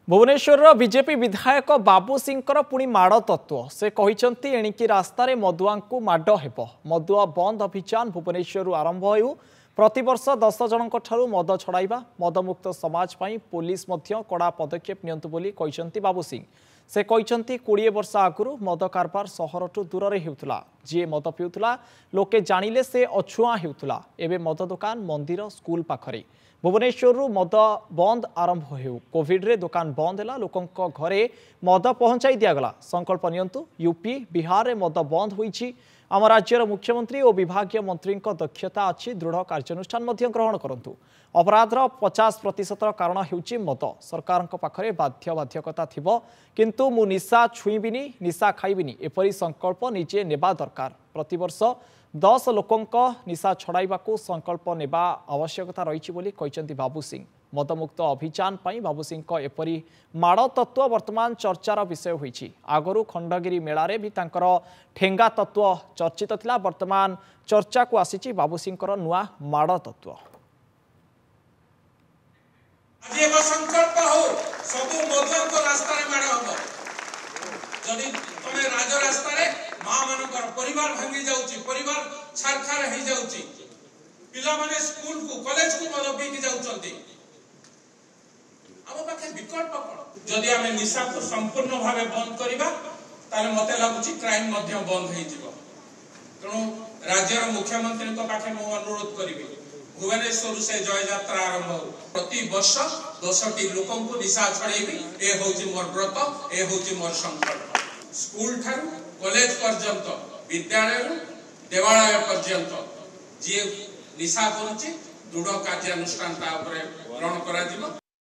Bhubaneswar BJP विधायक बाबू सिंह पुणी माड़ तत्व से कहते एणिकी रास्तार मदुआ को माड़ हेब मदुआ बंद अभियान भुवनेश्वर आरंभ हो प्रतिवर्ष 10 जन मद छड़ाइबा मदमुक्त समाज पाई पुलिस कड़ा पदक्षेप नियंतु बोली कहते बाबू सिंह से कहते 20 वर्ष आगु मद कारबार सहरठू दूर होता जी मद पिउला लोके जानिले से अछुआ होता एवं मद दुकान मंदिर स्कूल पाखरे भुवनेश्वर मद बंद आरंभ हो कोविड रे दुकान बंद है लोकों घरे मद पहुंचाई दिगला संकल्प नियंतु यूपी बिहार रे मद बंद होईछि आम राज्यर मुख्यमंत्री और विभागीय मंत्री दक्षता अच्छी दृढ़ कार्यानुष्ठान ग्रहण करंतु अपराधर 50% कारण होउछि मद सरकार पाखरे बाध्यबाधकता थिबो किंतु मु निशा छुईबिनी निशा खाइबिनी एपरी संकल्प निजे नेबा दरकार प्रतिवर्ष 10 लोकों निशा छड़ाइबाकू संकल्प नेबा आवश्यकता रही बोली कहते बाबू सिंह मदमुक्त अभियान पर बाबू सिंह एपरी माड़ तत्व वर्तमान चर्चार विषय होईछि आगरू खंडगिरी मेलारे भी तांकर ठेंगा तत्व चर्चित थिला वर्तमान चर्चा को आसीछि बाबू सिंह नुआ माड़ तत्व आज एक संकल्प हो सब मदुआ को रास्ता रे माड़ हो जदी तमे राज रास्ता रे मां मानकर परिवार भांगी जाउछि परिवार छारखार हे जाउछि पिला माने स्कूल को कॉलेज को मद पीकी जाउछंती हम पाखे विकल्प कोन जदी हमें निशा को संपूर्ण भावे बंद करिबा ताले मते लागुछि क्राइम मध्य बंद हे जिवो तणु राज्यर मुख्यमंत्री को पाखे मु अनुरोध करिबि भुवनेश्वर से जय यात्रा आरंभ हो प्रति वर्ष 10टी लोकों को निशा छड़ेबी ए होछि मोर व्रत ए होछि मोर संकल्प स्कूल ठारू कॉलेज पर्यंत विद्यालय देवालय पर्यंत जी निशा करुछि दृढ़ कार्यानुष्ठान ग्रहण करा